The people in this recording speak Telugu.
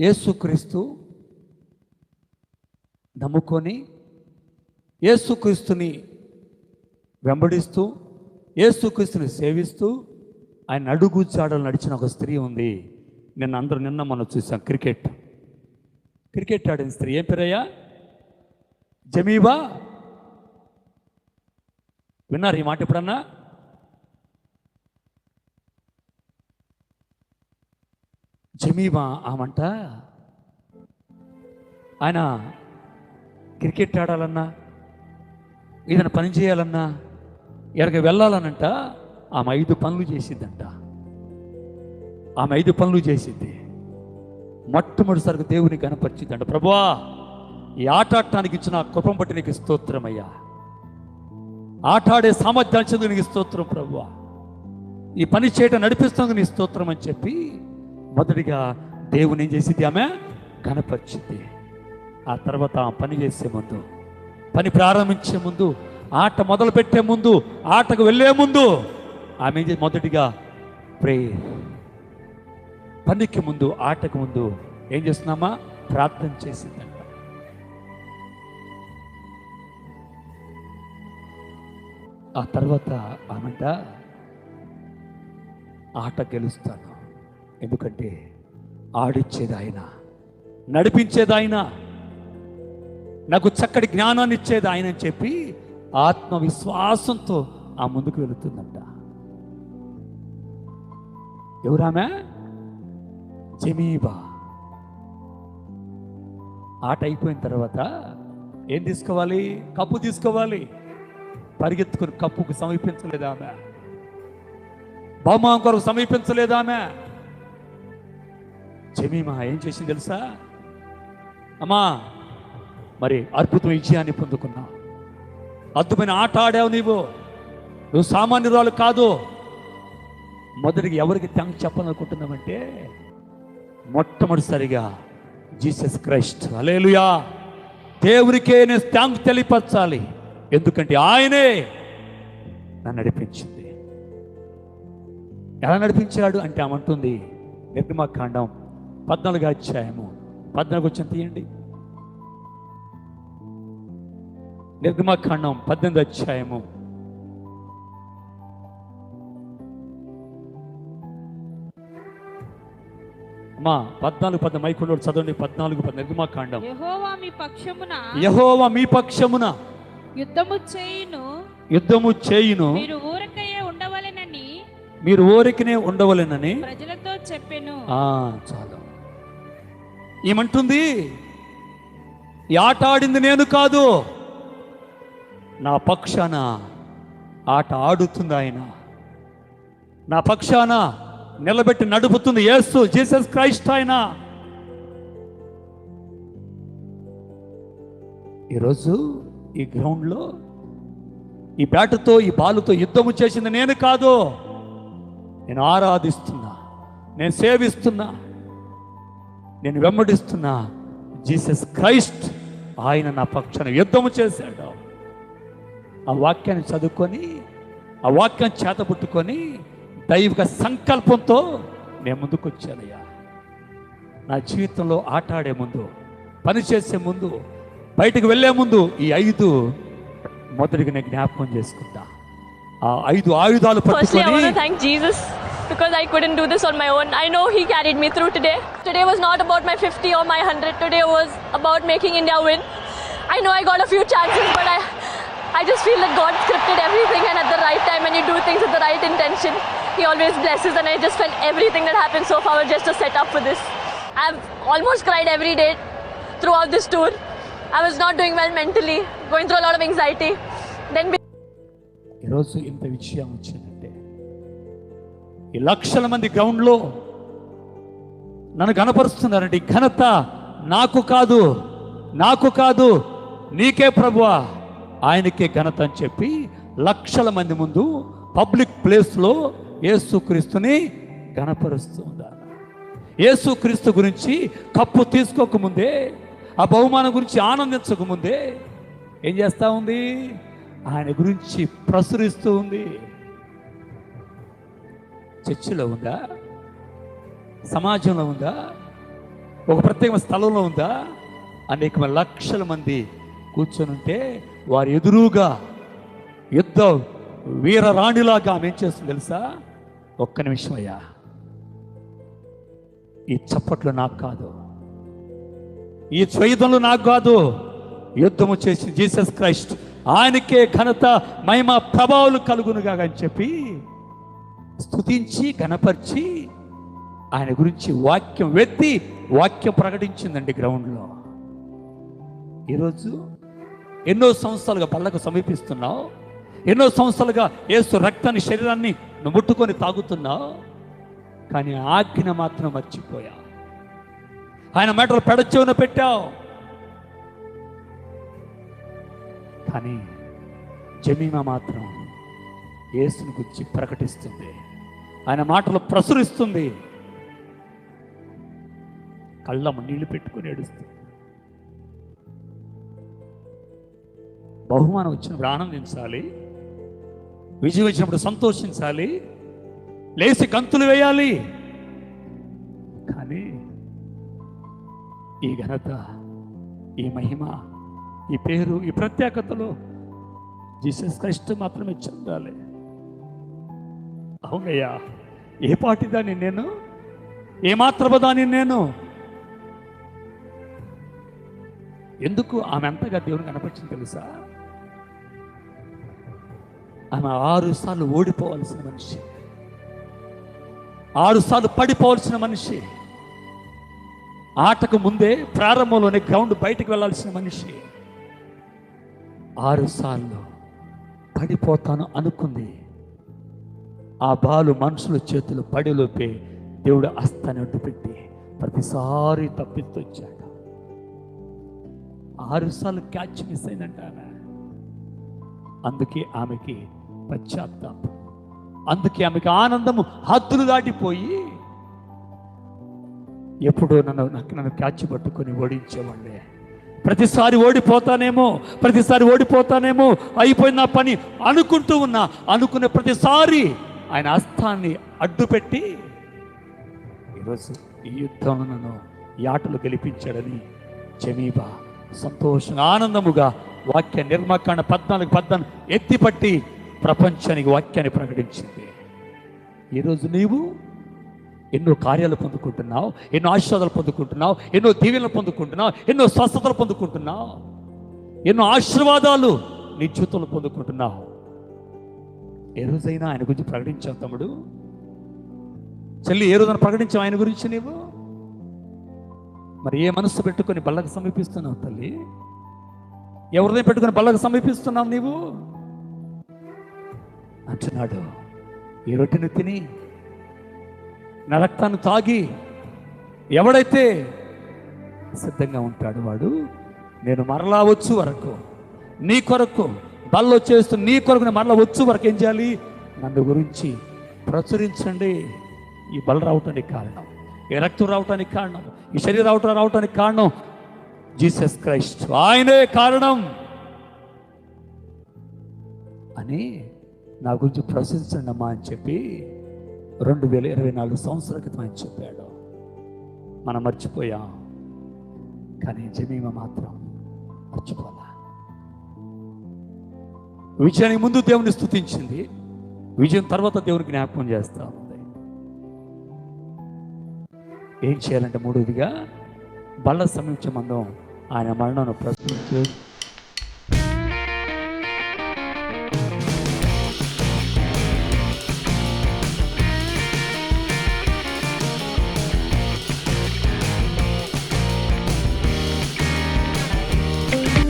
యేసుక్రీస్తు నమ్ముకొని యేసుక్రీస్తుని వెంబడిస్తూ యేసుక్రీస్తుని సేవిస్తూ ఆయన అడుగు జాడలు నడిచిన ఒక స్త్రీ ఉంది. నిన్న మనం చూసాం. క్రికెట్ ఆడిన స్త్రీ. ఏం పేరయ్యా? జమీబా. విన్నారు ఈ మాట ఎప్పుడన్నా? జమీబా ఆమంట ఆయన క్రికెట్ ఆడాలన్నా ఏదైనా పని చేయాలన్నా ఎక్కడికి వెళ్ళాలనంట ఆమె 5 పనులు చేసిద్దంట. ఆమె 5 పనులు చేసిద్ది. మొట్టమొదటిసారిగా దేవుని కనపరిచిందంట. ప్రభువా, ఈ ఆట ఆడటానికి ఇచ్చిన కృపను బట్టి నీకు స్తోత్రమయ్యా. ఆట ఆడే సామర్థ్యాన్ని నీకు స్తోత్రం ప్రభువా. ఈ పని చేయటం నడిపిస్తుంది నీ స్తోత్రం అని చెప్పి మొదటిగా దేవుని ఏం చేసింది? ఆమె కనపరిచింది. ఆ తర్వాత పని చేసే ముందు, పని ప్రారంభించే ముందు, ఆట మొదలు పెట్టే ముందు, ఆటకు వెళ్ళే ముందు ఆమె ఏం చేసి మొదటిగా ప్రేయర్. పనికి ముందు, ఆటకు ముందు ఏం చేస్తున్నామా? ప్రార్థన చేసిందంట. ఆ తర్వాత ఆమెంట ఆట గెలుస్తాను, ఎందుకంటే ఆడిచ్చేది ఆయన, నడిపించేది ఆయన, నాకు చక్కటి జ్ఞానాన్ని ఇచ్చేది ఆయన అని చెప్పి ఆత్మవిశ్వాసంతో ఆ ముందుకు వెళుతుందంట. ఎవరామె? జమీబా. ఆట అయిపోయిన తర్వాత ఏం తీసుకోవాలి? కప్పు తీసుకోవాలి. పరిగెత్తుకుని కప్పుకు సమీపించలేదు ఆమె. బహుమానం కొరకు సమీపించలేదు ఆమె. జమీమా ఏం చేసింది తెలుసా? అమ్మా, మరి అద్భుతం విజయాన్ని పొందుకున్నావు, అద్భుతమైన ఆట ఆడావు, నువ్వు సామాన్యురాలు కాదు. మొదటిగా ఎవరికి థ్యాంక్స్ చెప్పాలనుకుంటున్నామంటే మొట్టమొదటిసారిగా జీసస్ క్రైస్ట్, హల్లెలూయా, దేవునికే నేను థ్యాంక్స్ తెలియపరచాలి, ఎందుకంటే ఆయనే నన్ను నడిపించింది. ఎలా నడిపించాడు అంటే ఆమంటుంది, నిర్గమకాండం 14వ అధ్యాయము 14 వచ్చిన తీయండి. నిర్గమకాండం 18వ అధ్యాయము 14 మైకులో చదవండి. 14 నిర్గమకాండం. యెహోవా మీ పక్షమున యుద్ధము చేయును, మీరు ఊరికనే ఉండవలెనని ప్రజలతో చెప్పెను. చాలు. ఏమంటుంది? ఈ ఆట ఆడింది నేను కాదు, నా పక్షాన ఆట ఆడుతుంది ఆయన, నా పక్షాన నిలబెట్టి నడుపుతుంది యేసు, జీసస్ క్రైస్ట్ ఆయన. ఈరోజు ఈ గ్రౌండ్లో ఈ బ్యాటుతో, ఈ బాలుతో యుద్ధము చేసింది నేను కాదు, నేను ఆరాధిస్తున్నా, నేను సేవిస్తున్నా, నేను వెంబడిస్తున్నా జీసస్ క్రైస్ట్. ఆయన నా పక్షాన యుద్ధము చేశాడు. ఆ వాక్యాన్ని చదువుకొని, ఆ వాక్యాన్ని చేతబుట్టుకొని దైవిక సంకల్పంతో నేను ముందుకు వచ్చానయ్యా. నా జీవితంలో ఆట ఆడే ముందు, పని చేసే ముందు, బయటకు వెళ్ళే ముందు ఈ 5 మొదటిగా నేను జ్ఞాపకం చేసుకుంటా. ఆ 5 ఆయుధాలు పట్టుకొని. Thank Jesus because I couldn't do this on my own. I know he carried me through today. Today was not about my 50 or my 100. Today was about making India win. I know I got a few chances, but I just feel that God scripted everything, and at the right time when you do things with the right intention, he always blesses, and I just felt everything that happened so far was just a setup for this. I've almost cried every day throughout this tour. I was not doing well mentally, going through a lot of anxiety. Then ఈరోజు ఇంత విషయం వచ్చిందంటే ఈ లక్షల మంది గ్రౌండ్లో నన్ను కనపరుస్తున్నారంటే ఈ ఘనత నాకు కాదు, నాకు కాదు, నీకే ప్రభువా, ఆయనకే ఘనత అని చెప్పి లక్షల మంది ముందు పబ్లిక్ ప్లేస్లో యేసుక్రీస్తుని ఘనపరుస్తుందా. యేసుక్రీస్తు గురించి కప్పు తీసుకోకముందే, ఆ బహుమానం గురించి ఆనందించకముందే ఏం చేస్తూ ఉంది? ఆయన గురించి ప్రచురిస్తూ ఉంది. చర్చిలో ఉందా? సమాజంలో ఉందా? ఒక ప్రత్యేకమైన స్థలంలో ఉందా? అనేక లక్షల మంది కూర్చొని ఉంటే వారి ఎదురుగా యుద్ధ వీరరాణిలాగా ఆమె ఏం చేస్తుంది తెలుసా? ఒక్క నిమిషం అయ్యా, ఈ చప్పట్లు నాకు కాదు, ఈ స్వేదంలో నాకు కాదు, యుద్ధము చేసి జీసస్ క్రైస్ట్ ఆయనకే ఘనత మహిమ ప్రభావాలు కలుగునుగా అని చెప్పి స్తుతించి ఘనపరిచి ఆయన గురించి వాక్యం వెత్తి వాక్యం ప్రకటించిందండి గ్రౌండ్లో. ఈరోజు ఎన్నో సంవత్సరాలుగా పళ్ళకు సమీపిస్తున్నావు, ఎన్నో సంవత్సరాలుగా యేసు రక్తాన్ని శరీరాన్ని నువ్వు ముట్టుకొని తాగుతున్నావు, కానీ ఆజ్ఞ మాత్రం మర్చిపోయావు. ఆయన మాటలు పెడచెవున పెట్టావు, కానీ జమీమా మాత్రం యేసుని గురించి ప్రకటిస్తుంది, ఆయన మాటలు ప్రసురిస్తుంది, కళ్ళము నీళ్లు పెట్టుకుని ఏడుస్తుంది. బహుమానం వచ్చినప్పుడు ఆనందించాలి, విజయం వచ్చినప్పుడు సంతోషించాలి, లేచి గంతులు వేయాలి. కానీ ఈ ఘనత, ఈ మహిమ, ఈ పేరు, ఈ ప్రత్యేకతలు జీసస్ క్రైస్ట్ మాత్రమే చెందాలి. అవునయ్యా, ఏ పాటిదాన్ని నేను, ఏ మాత్రపదాన్ని నేను. ఎందుకు ఆమె అంతగా దేవుని కనపరిచింది తెలుసా? ఆమె 6 సార్లు ఓడిపోవాల్సిన మనిషి, 6 సార్లు పడిపోవాల్సిన మనిషి, ఆటకు ముందే ప్రారంభంలోనే గ్రౌండ్ బయటకు వెళ్ళాల్సిన మనిషి 6 సార్లు పడిపోతాను అనుకుంది. ఆ బాలు మనుషుల చేతులు పడిలోపే దేవుడు హస్తాన్ని అడ్డుపెట్టి ప్రతిసారి తప్పిస్తొచ్చాడు. 6 సార్లు క్యాచ్ మిస్ అయిందంట ఆమె. అందుకే ఆమెకి పశ్చాత్తాపం, అందుకే ఆమెకి ఆనందము హద్దులు దాటిపోయి, ఎప్పుడో నన్ను క్యాచ్ పట్టుకొని ఓడించేవాళ్ళే, ప్రతిసారి ఓడిపోతానేమో అయిపోయిన నా పని అనుకుంటూ ఉన్నా, అనుకునే ప్రతిసారి ఆయన హస్తాన్ని అడ్డుపెట్టి ఈరోజు ఈ యుద్ధంలో నన్ను ఈ ఆటలు గెలిపించాడని జమీబా సంతోషంగా ఆనందముగా వాక్య నిర్మాకాండ 14 ఎత్తిపట్టి ప్రపంచానికి వాక్యాన్ని ప్రకటించింది. ఈరోజు నీవు ఎన్నో కార్యాలు పొందుకుంటున్నావు, ఎన్నో ఆశీర్వాదాలు పొందుకుంటున్నావు, ఎన్నో దీవెనలు పొందుకుంటున్నావు, ఎన్నో స్వస్థతలు పొందుకుంటున్నావు, ఎన్నో ఆశీర్వాదాలు నీ జీవితంలో పొందుకుంటున్నావు. ఏ రోజైనా ఆయన గురించి ప్రకటించావు తమ్ముడు, చెల్లి? ఏ రోజైనా ప్రకటించావు ఆయన గురించి నీవు? మరి ఏ మనస్సు పెట్టుకొని బల్లకు సమీపిస్తున్నావు తల్లి? ఎవరిదే పెట్టుకొని బల్లకు సమీపిస్తున్నావు నీవు? అంటున్నాడు, ఈ రొట్టెను తిని నా రక్తాన్ని తాగి ఎవడైతే సిద్ధంగా ఉంటాడు వాడు నేను మరలా వచ్చు వరకు, నీ కొరకు బల్లో చేస్తూ నీ కొరకు నేను మరలా వచ్చు వరకు ఏం చేయాలి? నన్ను గురించి ప్రచురించండి. ఈ బల రావటానికి కారణం, ఈ రక్తం రావటానికి కారణం, ఈ శరీరం రావటానికి కారణం జీసస్ క్రైస్ట్, ఆయనే కారణం అని నా గురించి ప్రశంసించండి అమ్మా అని చెప్పి 2024 సంవత్సరాల క్రితం ఆయన చెప్పాడు. మనం మర్చిపోయాం, కానీ జమీమా మాత్రం మర్చిపోలా. విజయానికి ముందు దేవుని స్తుతించింది, విజయం తర్వాత దేవుని జ్ఞాపకం చేస్తా ఉంది. ఏం చేయాలంటే మూడవదిగా బల్ల సమీక్ష మందం ఆయన మరణాన్ని ప్రశ్నించు